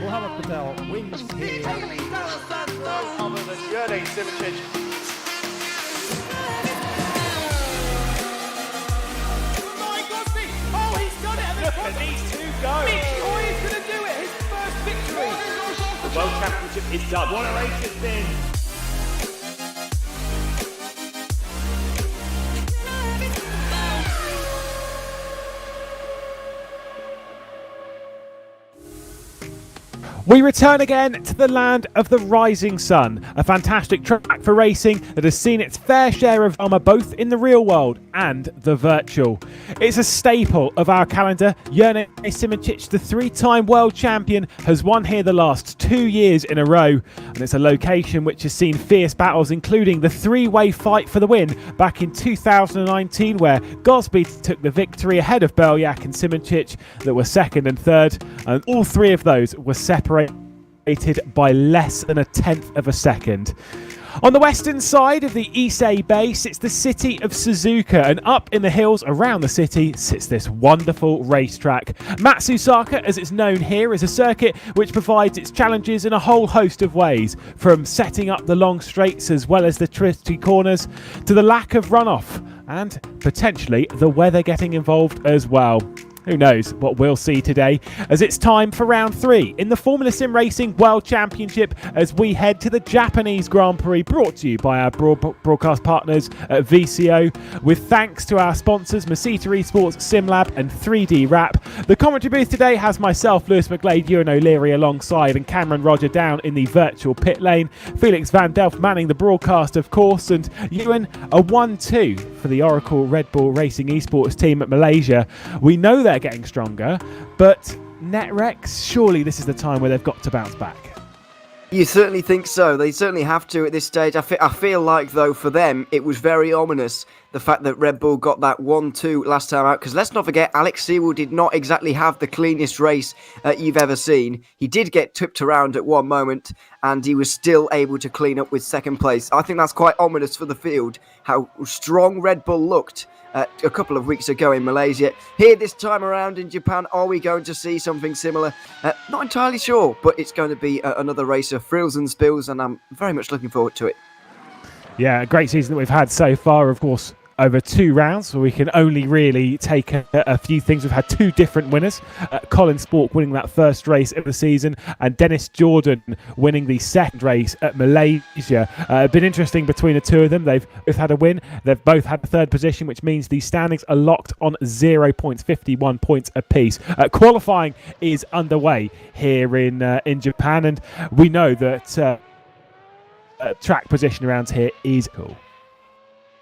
Mohamed Patel wins here. Other than Rd.3. Oh, he's done it! Look at these two go! He's going to do it! His first victory! The World Championship is done. What a race it's been! We return again to the land of the rising sun, a fantastic track for racing that has seen its fair share of drama both in the real world and the virtual. It's a staple of our calendar. Rd.3, the three-time world champion, has won here the last 2 years in a row, and it's a location which has seen fierce battles, including the three-way fight for the win back in 2019, where Gosby took the victory ahead of Belyak and Simracing that were second and third, and all three of those were separated by less than a tenth of a second. On the western side of the Issei base, it's the city of Suzuka, and up in the hills around the city sits this wonderful racetrack. Matsusaka, as it's known here, is a circuit which provides its challenges in a whole host of ways, from setting up the long straights as well as the twisty corners, to the lack of runoff, and potentially the weather getting involved as well. Who knows what we'll see today, as it's time for round 3 in the Formula SimRacing World Championship as we head to the Japanese Grand Prix, brought to you by our broadcast partners at VCO, with thanks to our sponsors Masita Esports, SimLab and 3D Wrap. The commentary booth today has myself, Lewis McGlade, Ewan O'Leary alongside, and Cameron Roger down in the virtual pit lane. Felix van Delft manning the broadcast, of course, and Ewan, a 1-2 for the Oracle Red Bull Racing Esports team at Malaysia. We know they're getting stronger, but NetRex, surely this is the time where they've got to bounce back. You certainly think so. They certainly have to at this stage. I feel like, though, for them, it was very ominous, the fact that Red Bull got that 1-2 last time out. Because let's not forget, Alex Siebel did not exactly have the cleanest race you've ever seen. He did get tipped around at one moment, and he was still able to clean up with second place. I think that's quite ominous for the field, how strong Red Bull looked a couple of weeks ago in Malaysia. Here this time around in Japan, are we going to see something similar? Not entirely sure, but it's going to be another race of frills and spills, and I'm very much looking forward to it. Yeah, a great season that we've had so far, of course. Over 2 rounds, so we can only really take a few things. We've had 2 different winners. Colin Spork winning that first race of the season, and Dennis Jordan winning the second race at Malaysia. Been interesting between the two of them. They've both had a win. They've both had the third position, which means the standings are locked on 0 points, 51 points apiece. Qualifying is underway here in Japan, and we know that track position around here is cool.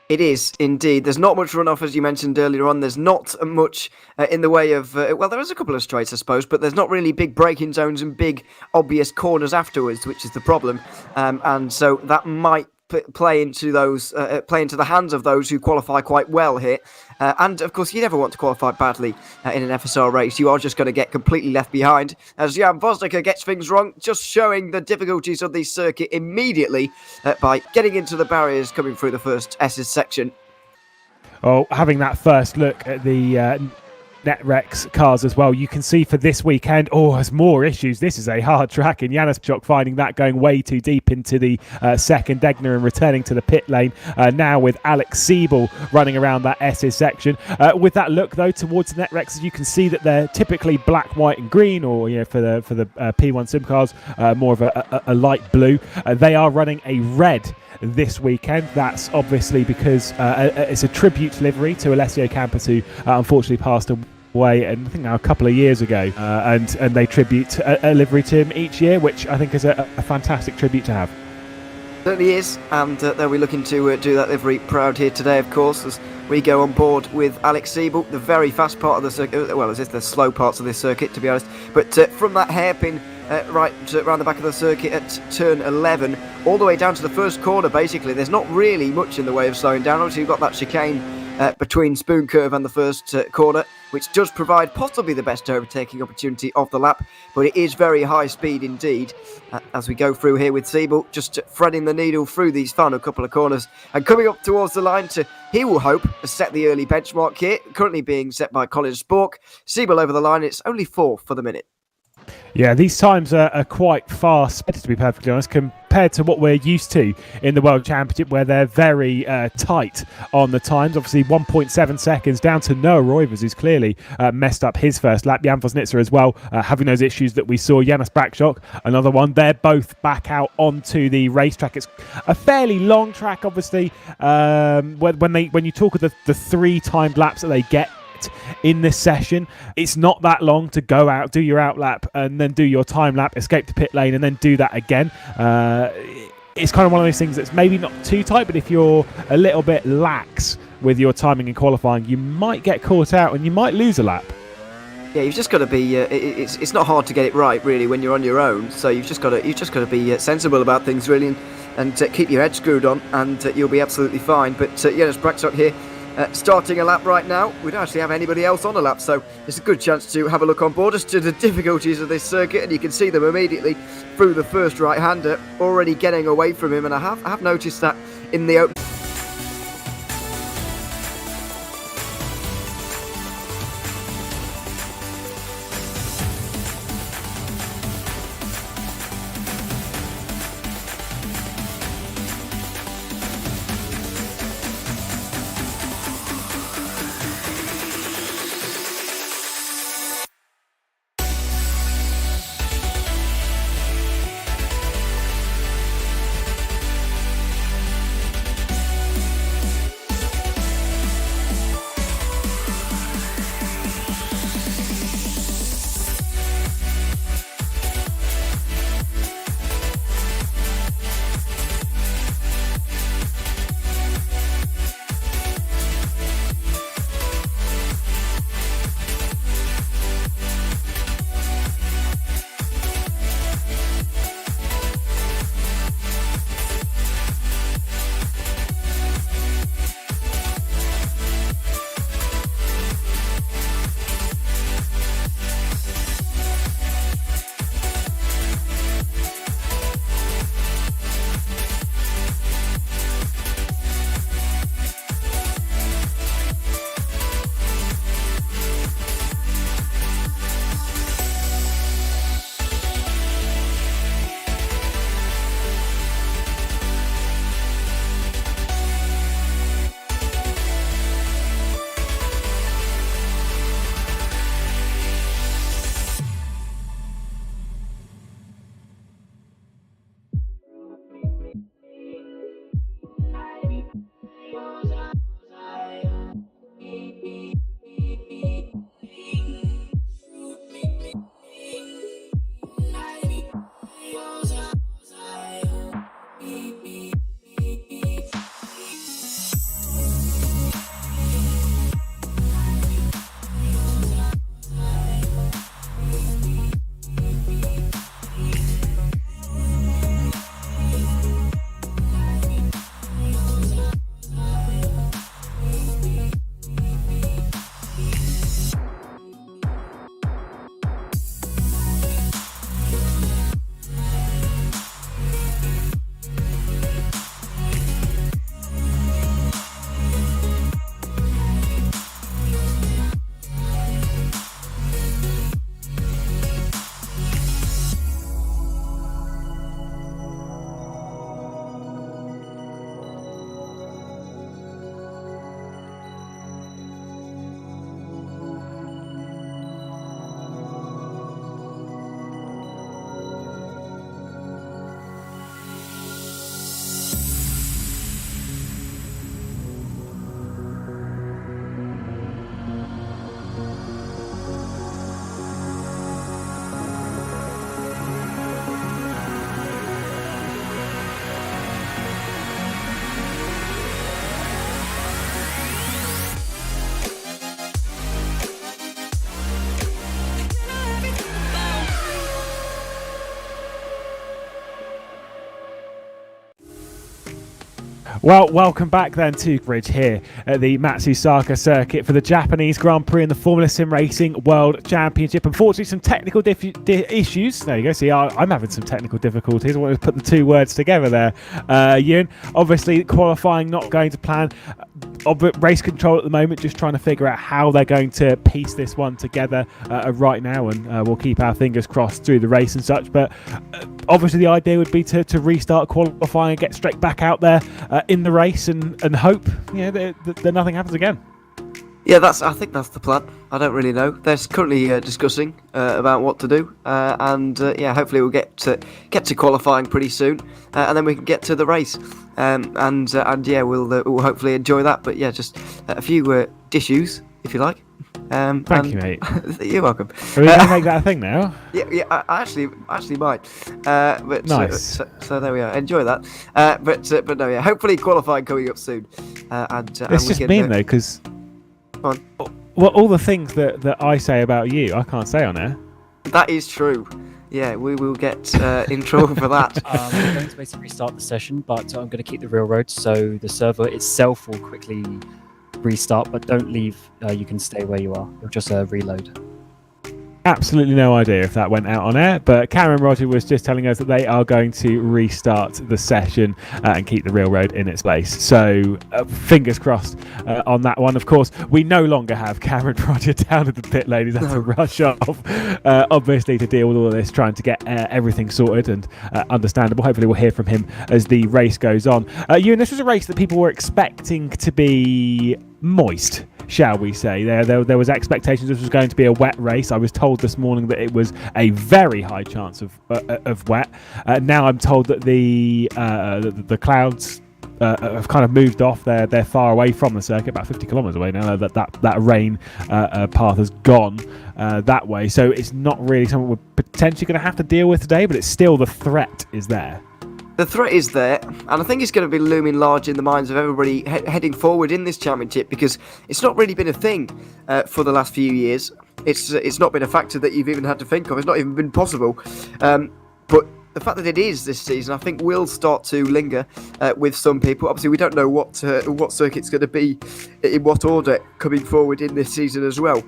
It is, indeed. There's not much runoff, as you mentioned earlier on. There's not much in the way of... well, there is a couple of straights, I suppose, but there's not really big braking zones and big, obvious corners afterwards, which is the problem. And so that might play into the hands of those who qualify quite well here. And, of course, you never want to qualify badly in an FSR race. You are just going to get completely left behind. As Jan Vosnicker gets things wrong, just showing the difficulties of the circuit immediately by getting into the barriers coming through the first S's section. Oh, having that first look at the NetRex cars as well, you can see for this weekend, there's more issues. This is a hard track, and Janis Pchok finding that going way too deep into the second Degner and returning to the pit lane now with Alex Siebel running around that S's section. With that look though towards the NetRexes, you can see that they're typically black, white and green, or for the P1 sim cars more of a light blue. They are running a red this weekend. That's obviously because it's a tribute livery to Alessio Campos, who unfortunately passed away, and I think now a couple of years ago, and they tribute a livery to him each year, which I think is a fantastic tribute to have. Certainly is, and they'll be looking to do that livery proud here today, of course, as we go on board with Alex Siebel, the very fast part of the circuit, well, as if the slow parts of this circuit, to be honest, but from that hairpin right around the back of the circuit at turn 11 all the way down to the first corner, basically there's not really much in the way of slowing down. Obviously you've got that chicane between Spoon Curve and the first corner, which does provide possibly the best overtaking opportunity of the lap, but it is very high speed indeed. As we go through here with Siebel, just threading the needle through these final couple of corners and coming up towards the line to, he will hope, set the early benchmark here, currently being set by Colin Spork. Siebel over the line, it's only 4th for the minute. Yeah, these times are quite fast, to be perfectly honest, compared to what we're used to in the World Championship, where they're very tight on the times. Obviously, 1.7 seconds down to Noah Roivers, who's clearly messed up his first lap. Jan Vosnitzer as well, having those issues that we saw. Janis Brakshock, another one. They're both back out onto the racetrack. It's a fairly long track, obviously. When you talk of the 3 timed laps that they get in this session, it's not that long to go out, do your out lap, and then do your time lap, escape the pit lane, and then do that again. It's kind of one of those things that's maybe not too tight, but if you're a little bit lax with your timing and qualifying, you might get caught out and you might lose a lap. Yeah, you've just got to be. It's not hard to get it right, really, when you're on your own. So you've just got to be sensible about things, really, and keep your head screwed on, and you'll be absolutely fine. But Janis Brakshock here, starting a lap right now. We don't actually have anybody else on a lap, so it's a good chance to have a look on board as to the difficulties of this circuit, and you can see them immediately through the first right-hander, already getting away from him, and I have noticed that in the open. Well, welcome back then to Bridge here at the Matsusaka circuit for the Japanese Grand Prix and the Formula SimRacing World Championship. Unfortunately, some technical issues. There you go. See, I'm having some technical difficulties. I wanted to put the two words together there. Ewan, obviously qualifying not going to plan. Race control at the moment, just trying to figure out how they're going to piece this one together right now, and we'll keep our fingers crossed through the race and such. But obviously the idea would be to restart qualifying and get straight back out there in the race and hope that nothing happens again. Yeah, I think that's the plan. I don't really know. They're currently discussing about what to do, and hopefully we'll get to qualifying pretty soon, and then we can get to the race, and we'll hopefully enjoy that. But yeah, just a few issues, if you like. Thank you, mate. You're welcome. Are we going to make that a thing now? Yeah, I actually might. But nice. So there we are. Enjoy that. But no, yeah. Hopefully qualifying coming up soon. It's just mean though, because all the things that I say about you, I can't say on air. That is true. Yeah, we will get in trouble for that. I'm going to basically restart the session, but I'm going to keep the railroad, so the server itself will quickly restart, but don't leave. You can stay where you are. You'll just reload. Absolutely no idea if that went out on air, but Cameron Roger was just telling us that they are going to restart the session and keep the railroad in its place. So fingers crossed on that one. Of course, we no longer have Cameron Roger down at the pit lane. He's had to rush off, obviously, to deal with all of this, trying to get everything sorted and understandable. Hopefully we'll hear from him as the race goes on. Ewan, this was a race that people were expecting to be moist, shall we say. There was expectations this was going to be a wet race. I was told this morning that it was a very high chance of wet. Now I'm told that the clouds have kind of moved off. They're far away from the circuit, about 50 kilometers away now. That rain path has gone that way, so it's not really something we're potentially going to have to deal with today. But it's still, the threat is there. The threat is there, and I think it's going to be looming large in the minds of everybody heading forward in this championship, because it's not really been a thing for the last few years. It's not been a factor that you've even had to think of. It's not even been possible. But the fact that it is this season, I think, will start to linger with some people. Obviously, we don't know what circuit's going to be in what order coming forward in this season as well,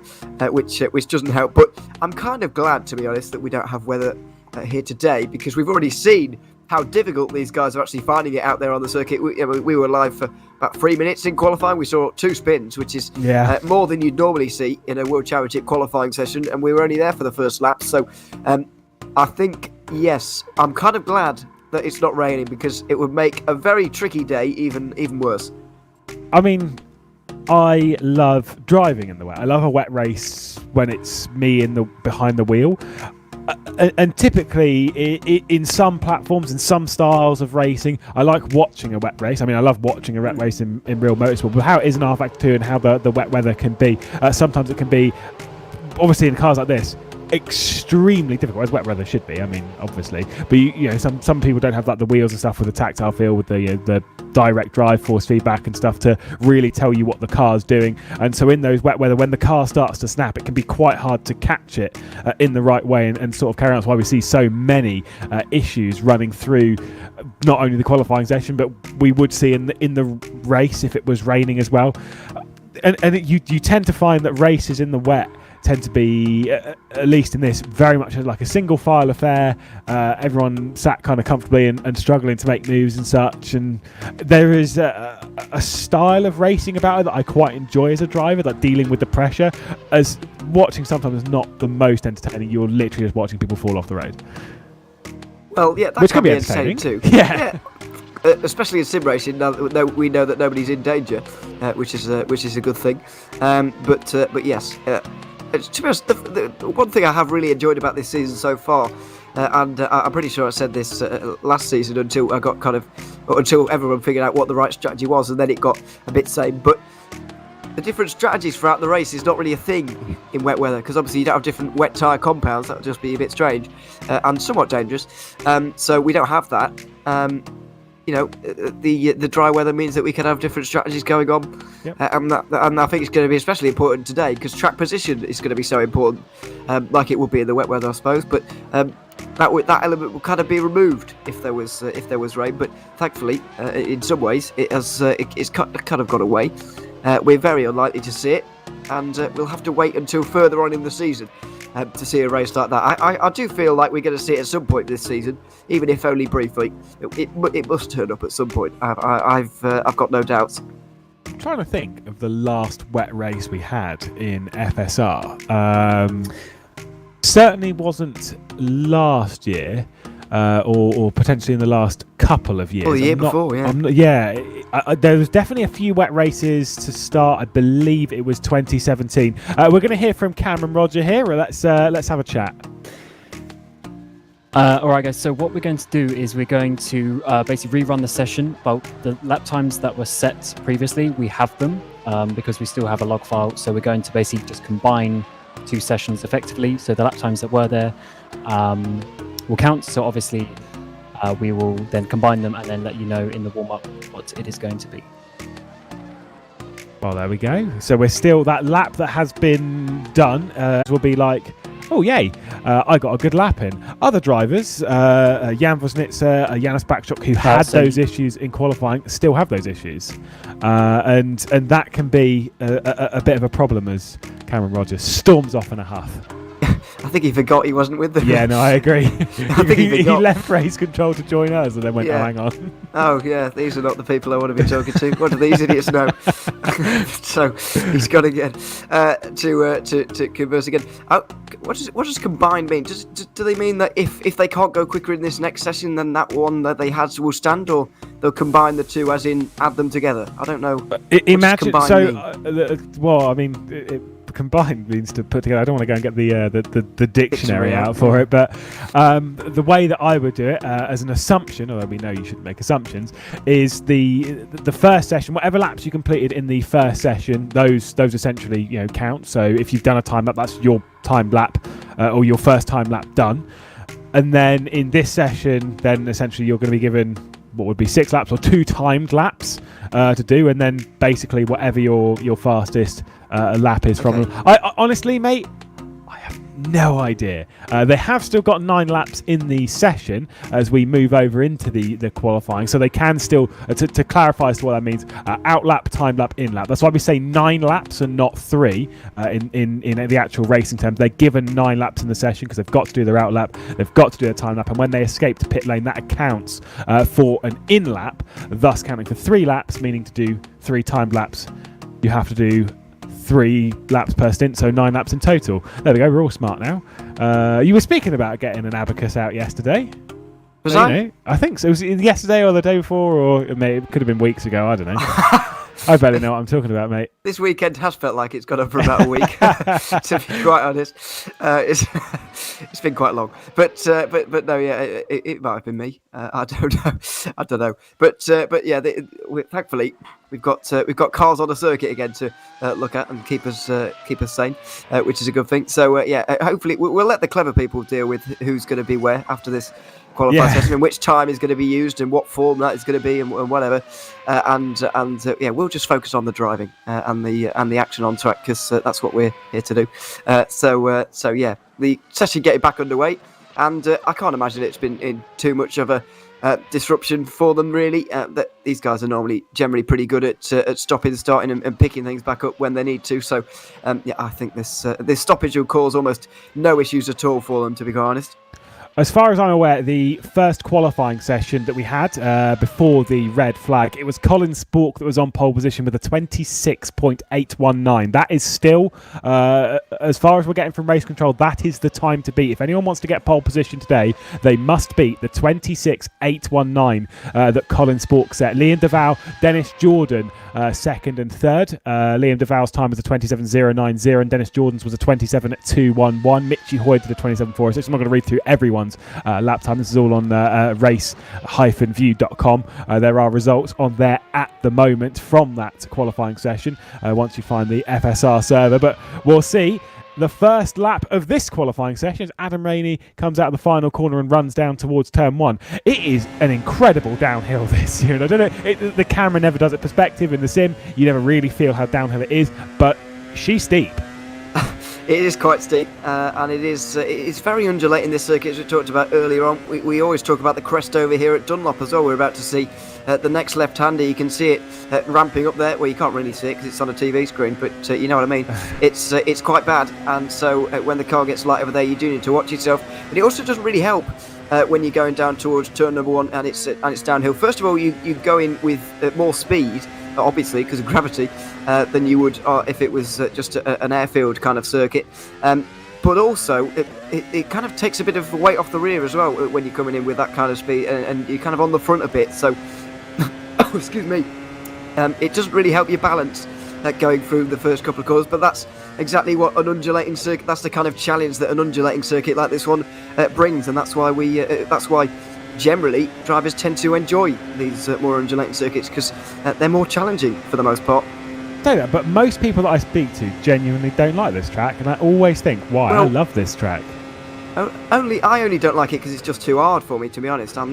which doesn't help. But I'm kind of glad, to be honest, that we don't have weather here today, because we've already seen how difficult these guys are actually finding it out there on the circuit. We were live for about 3 minutes in qualifying. We saw 2 spins, which is more than you'd normally see in a World Championship qualifying session, and we were only there for the first lap. So I think, yes, I'm kind of glad that it's not raining, because it would make a very tricky day even worse. I mean, I love driving in the wet. I love a wet race when it's me behind the wheel. And typically, in some platforms, in some styles of racing, I like watching a wet race. I mean, I love watching a wet race in real motorsport, but how it is in rFactor 2 and how the wet weather can be, sometimes it can be, obviously in cars like this, extremely difficult, as wet weather should be. I mean, obviously, but you know, some people don't have like the wheels and stuff with the tactile feel, with the direct drive force feedback and stuff to really tell you what the car's doing. And so in those wet weather, when the car starts to snap, it can be quite hard to catch it in the right way and sort of carry on. That's why we see so many issues running through not only the qualifying session, but we would see in the race if it was raining as well. And you tend to find that races in the wet tend to be, at least in this, very much like a single file affair. Everyone sat kind of comfortably and struggling to make moves and such. And there is a style of racing about it that I quite enjoy as a driver, like dealing with the pressure. As watching sometimes is not the most entertaining. You're literally just watching people fall off the road. Well, yeah, that can be entertaining too. Yeah. Especially in sim racing, now that we know that nobody's in danger, which is a good thing. But yes. To be honest, the one thing I have really enjoyed about this season so far, and I'm pretty sure I said this last season until everyone figured out what the right strategy was, and then it got a bit same. But the different strategies throughout the race is not really a thing in wet weather, because obviously you don't have different wet tyre compounds. That would just be a bit strange and somewhat dangerous. So we don't have that. The dry weather means that we can have different strategies going on. Yep. And I think it's going to be especially important today, because track position is going to be so important, like it would be in the wet weather, I suppose. But that element would kind of be removed if there was rain. But thankfully, in some ways, it's kind of got away. We're very unlikely to see it, and we'll have to wait until further on in the season to see a race like that. I do feel like we're going to see it at some point this season, even if only briefly. It must turn up at some point. I've got no doubts. I'm trying to think of the last wet race we had in FSR. Certainly wasn't last year, or potentially in the last couple of years. Well, the year before, yeah. There was definitely a few wet races to start. I believe it was 2017. We're going to hear from Cameron Roger here. Let's have a chat. All right, guys. So what we're going to do is we're going to basically rerun the session. But the lap times that were set previously, we have them because we still have a log file. So we're going to basically just combine 2 sessions effectively. So the lap times that were there will count. So obviously we will then combine them and then let you know in the warm-up what it is going to be. Well, there we go. So we're still, that lap that has been done will be like, oh yay, I got a good lap in. Other drivers, Jan Vosnitzer, Janis Bakchuk, who had those issues in qualifying, still have those issues. And that can be a bit of a problem as Cameron Rogers storms off in a huff. I think he forgot he wasn't with them. Yeah, no, I agree. I think he left race control to join us and then went, oh, hang on. Oh, yeah, these are not the people I want to be talking to. What do these idiots know? So he's got again to converse again. What does combined mean? Do they mean that if they can't go quicker in this next session, then that one that they had will stand, or they'll combine the two, as in add them together? I don't know. Imagine well, I mean. Combined means to put together. I don't want to go and get the dictionary out for it, but the way that I would do it as an assumption, although we know you shouldn't make assumptions, is the first session, whatever laps you completed in the first session, those essentially count. So if you've done a time lap, that's your time lap or your first time lap done. And then in this session, then essentially you're going to be given what would be 6 laps or 2 timed laps to do, and then basically whatever your fastest lap is from them. I honestly, mate, I have no idea. They have still got 9 laps in the session as we move over into the qualifying, so they can still, to clarify as to what that means, out lap, time lap, in lap. That's why we say 9 laps and not 3 in the actual racing terms. They're given 9 laps in the session because they've got to do their out lap, they've got to do their time lap, and when they escape to pit lane, that accounts for an in lap, thus counting for 3 laps, meaning to do 3 timed laps. You have to do 3 laps per stint, so 9 laps in total. There we go, we're all smart now. You were speaking about getting an abacus out yesterday. Was I? I think so. Was it yesterday or the day before, or it could have been weeks ago, I don't know. I barely know what I'm talking about, mate. This weekend has felt like it's gone on for about a week, to be quite honest. It's been quite long, but no, yeah, it might have been me. I don't know. But yeah, thankfully we've got cars on the circuit again to look at and keep us sane, which is a good thing. So yeah, hopefully we'll let the clever people deal with who's going to be where after this qualifying session, and which time is going to be used and what form that is going to be and whatever, and yeah, we'll just focus on the driving and the action on track, because that's what we're here to do. So yeah, the session getting back underway, and I can't imagine it's been in too much of a disruption for them, really. That these guys are generally pretty good at stopping, starting, and picking things back up when they need to. So yeah, I think this stoppage will cause almost no issues at all for them, to be quite honest. As far as I'm aware, the first qualifying session that we had before the red flag, it was Colin Spork that was on pole position with a 26.819. That is still, as far as we're getting from race control, that is the time to beat. If anyone wants to get pole position today, they must beat the 26.819 that Colin Spork set. Liam DeVal, Dennis Jordan, second and third. Liam DeVal's time was a 27.090 and Dennis Jordan's was a 27.211. Mitchy Hoyd did a 27.406. I'm not going to read through everyone's lap time. This is all on race-view.com. There are results on there at the moment from that qualifying session once you find the FSR server, but we'll see. The first lap of this qualifying session as Adam Rainey comes out of the final corner and runs down towards turn 1. It is an incredible downhill this year. And I don't know, the camera never does it perspective in the sim. You never really feel how downhill it is, but she's steep. It is quite steep, and it's very undulating, this circuit, as we talked about earlier on. We always talk about the crest over here at Dunlop as well. We're about to see the next left-hander. You can see it ramping up there. Well, you can't really see it because it's on a TV screen, but you know what I mean. It's quite bad, and so when the car gets light over there, you do need to watch yourself. But it also doesn't really help when you're going down towards turn number 1 and it's downhill. First of all, you go in with more speed, obviously because of gravity, than you would if it was just an airfield kind of circuit. But also, it kind of takes a bit of weight off the rear as well when you're coming in with that kind of speed, and you're kind of on the front a bit. So, excuse me, it doesn't really help you balance going through the first couple of corners. But that's exactly what an undulating circuit. That's the kind of challenge that an undulating circuit like this one brings, and that's why generally drivers tend to enjoy these more undulating circuits, because they're more challenging for the most part. Say that, but most people that I speak to genuinely don't like this track, and I always think, why? I love this track. I only don't like it because it's just too hard for me, to be honest. I'm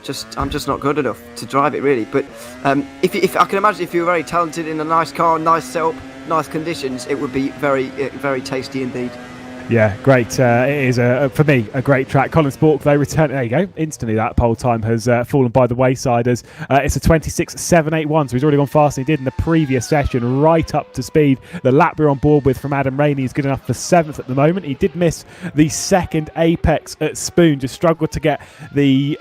just not good enough to drive it, really. But if I can imagine, if you were very talented in a nice car, nice setup, nice conditions, it would be very very tasty indeed. Yeah, great. It is, for me, a great track. Colin Spork, though, return. There you go. Instantly, that pole time has fallen by the wayside as it's a 26.781. So he's already gone faster than he did in the previous session, right up to speed. The lap we're on board with from Adam Rainey is good enough for 7th at the moment. He did miss the second apex at Spoon, just struggled to get the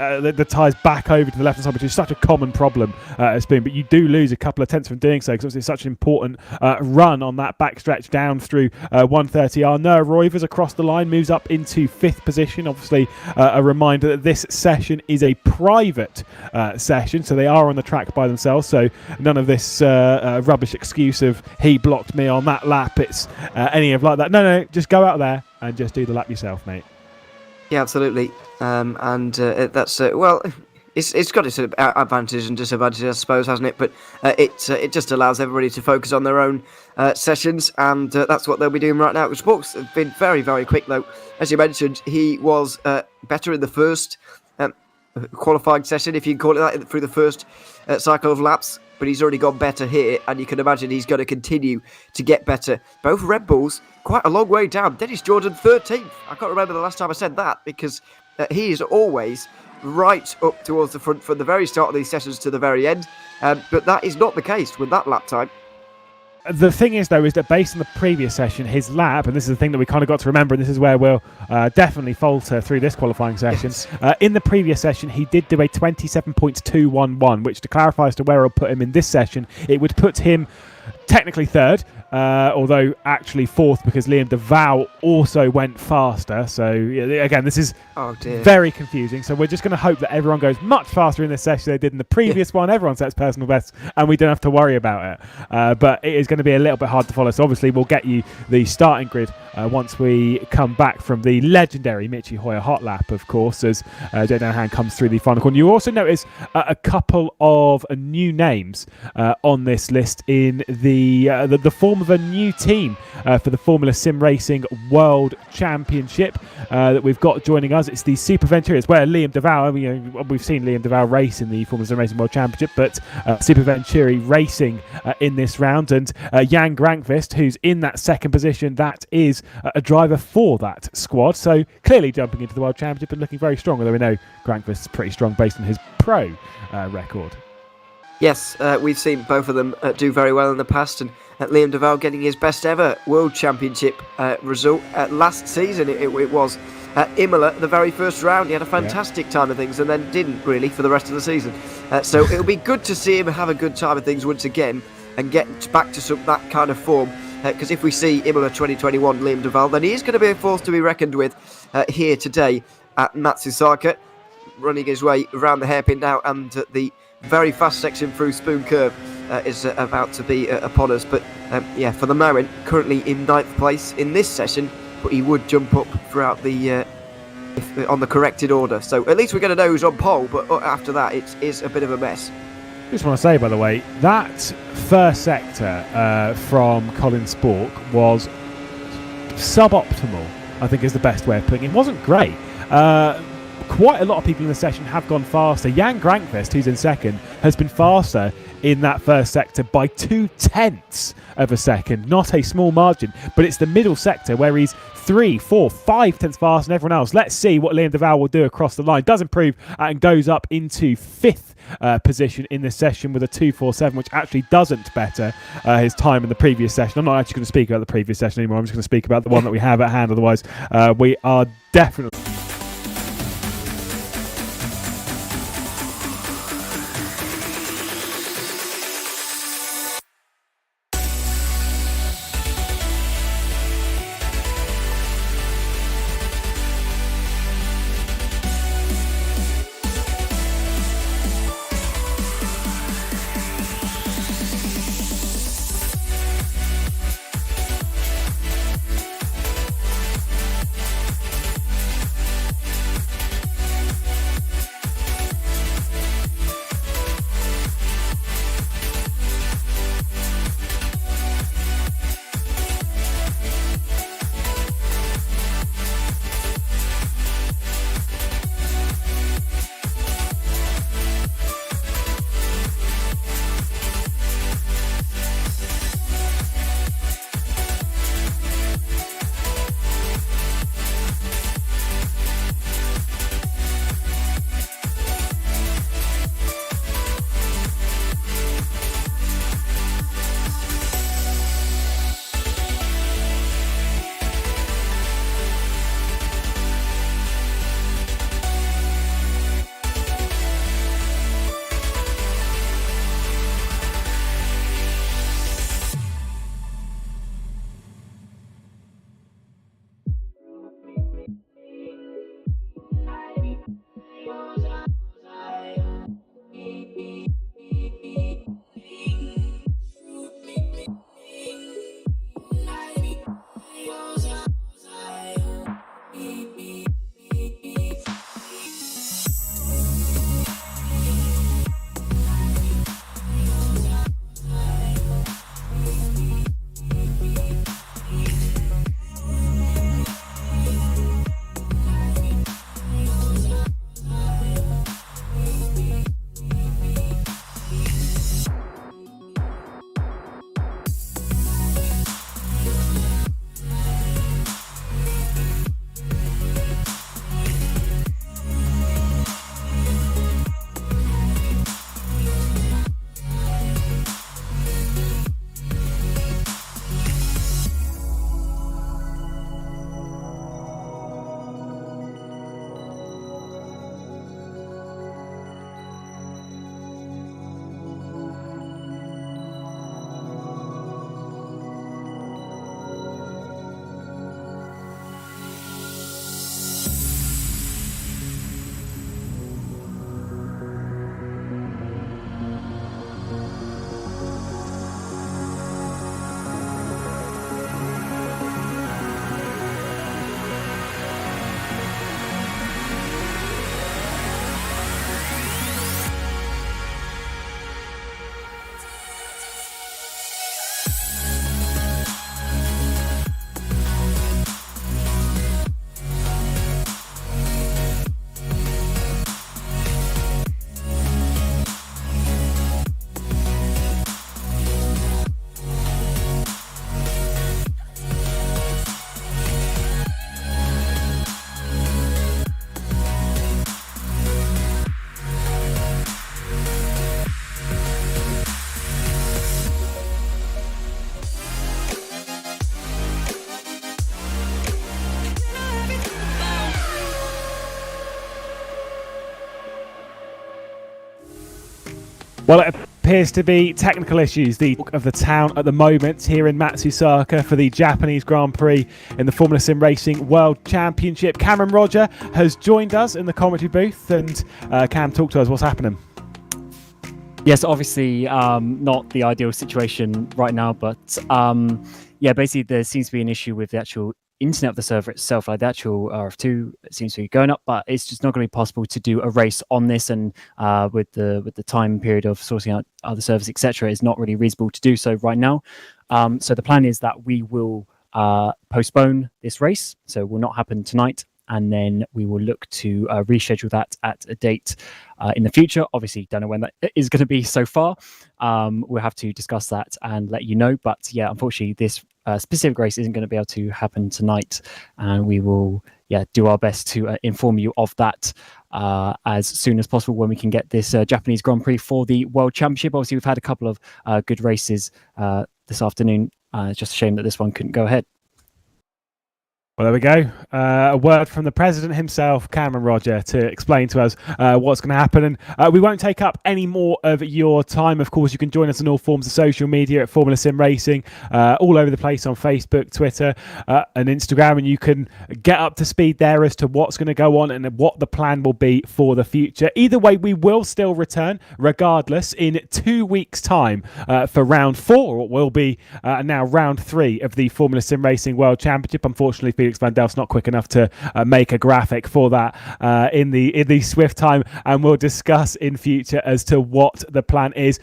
tyres back over to the left-hand side, which is such a common problem at Spoon. But you do lose a couple of tenths from doing so, because it's such an important run on that backstretch down through 130R. Noah Roy across the line, moves up into 5th position. Obviously, a reminder that this session is a private session, so they are on the track by themselves, so none of this rubbish excuse of he blocked me on that lap, it's any of like that. No, just go out there and just do the lap yourself, mate. Yeah, absolutely. That's well, it's got its advantages and disadvantages, I suppose, hasn't it? But it just allows everybody to focus on their own sessions, and that's what they'll be doing right now. Spork's been very, very quick, though. As you mentioned, he was better in the first qualifying session, if you can call it that, through the first cycle of laps. But he's already gone better here, and you can imagine he's going to continue to get better. Both Red Bulls quite a long way down. Dennis Jordan 13th. I can't remember the last time I said that, because he is always right up towards the front from the very start of these sessions to the very end. But that is not the case with that lap time. The thing is, though, is that based on the previous session, his lap, and this is the thing that we kind of got to remember, and this is where we'll definitely falter through this qualifying session. Yes. In the previous session, he did do a 27.211, which, to clarify as to where I'll put him in this session, it would put him technically 3rd, although actually 4th, because Liam DeVal also went faster. So again, this is very confusing. So we're just going to hope that everyone goes much faster in this session than they did in the previous one. Everyone sets personal bests, and we don't have to worry about it. But it is going to be a little bit hard to follow. So obviously we'll get you the starting grid once we come back from the legendary Michi Hoyer hot lap, of course, as Jay Danahan comes through the final corner. You also notice a couple of new names on this list in the form of a new team for the Formula SimRacing World Championship that we've got joining us. It's the Super Venturi. It's where Liam DeVal, we've seen Liam DeVal race in the Formula SimRacing World Championship, but Super Venturi racing in this round, and Jan Grankvist, who's in that 2nd position, that is a driver for that squad. So clearly jumping into the World Championship and looking very strong, although we know Grankvist is pretty strong based on his pro record. Yes, we've seen both of them do very well in the past, and Liam DeVal getting his best ever World Championship result last season. It was at Imola, the very first round. He had a fantastic time of things, and then didn't really for the rest of the season. So it'll be good to see him have a good time of things once again and get back to that kind of form. Because if we see Imola 2021 Liam DeVal, then he is going to be a force to be reckoned with here today at Matsusaka, running his way around the hairpin now, and the very fast section through Spoon Curve is about to be upon us. But for the moment, currently in 9th place in this session, but he would jump up throughout the on the corrected order. So at least we're going to know who's on pole, but after that it is a bit of a mess. Just want to say, by the way, that first sector from Colin Spork was suboptimal, I think is the best way of putting it. It wasn't great. quite a lot of people in the session have gone faster. Jan Grankvist, who's in second, has been faster in that first sector by 0.2 of a second. Not a small margin, but it's the middle sector where he's 3, 4, 5 tenths faster than everyone else. Let's see what Liam Duval will do across the line. Does improve and goes up into 5th position in this session with a 2.47, which actually doesn't better his time in the previous session. I'm not actually going to speak about the previous session anymore. I'm just going to speak about the one that we have at hand. Otherwise, we are definitely... Well, it appears to be technical issues, the talk of the town at the moment here in Matsusaka for the Japanese Grand Prix in the Formula SimRacing World Championship. Cameron Roger has joined us in the commentary booth, and Cam, talk to us. What's happening? Yes, obviously not the ideal situation right now, but yeah, basically there seems to be an issue with the actual internet of the server itself. Like the actual rF2 seems to be going up, but it's just not going to be possible to do a race on this, and with the time period of sorting out other servers, etc., it's not really reasonable to do so right now. So the plan is that we will postpone this race, so it will not happen tonight. and then we will look to reschedule that at a date in the future. Obviously, don't know when that is going to be so far. We'll have to discuss that and let you know. But yeah, unfortunately, this specific race isn't going to be able to happen tonight, and we will do our best to inform you of that as soon as possible when we can get this Japanese Grand Prix for the World Championship. Obviously, we've had a couple of good races this afternoon. It's just a shame that this one couldn't go ahead. Well, there we go. A word from the president himself, Cameron Roger, to explain to us what's going to happen. And we won't take up any more of your time. Of course, you can join us on all forms of social media at Formula Sim Racing, all over the place on Facebook, Twitter, and Instagram. And you can get up to speed there as to what's going to go on and what the plan will be for the future. Either way, we will still return, regardless, in 2 weeks' time for round 4, what will be now round 3 of the Formula Sim Racing World Championship. Unfortunately, Felix van Delft's not quick enough to make a graphic for that in the Swift time, and we'll discuss in future as to what the plan is.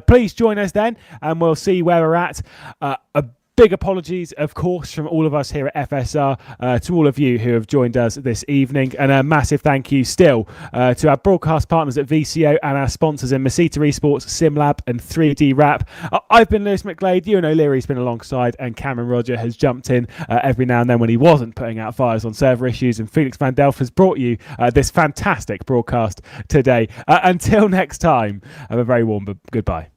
Please join us then, and we'll see where we're at. Big apologies, of course, from all of us here at FSR to all of you who have joined us this evening. And a massive thank you still to our broadcast partners at VCO and our sponsors in Masita Esports, SimLab and 3D Rap. I've been Lewis McGlade, Ewan O'Leary's been alongside, and Cameron Roger has jumped in every now and then when he wasn't putting out fires on server issues. And Felix van Delft has brought you this fantastic broadcast today. Until next time, have a very warm goodbye.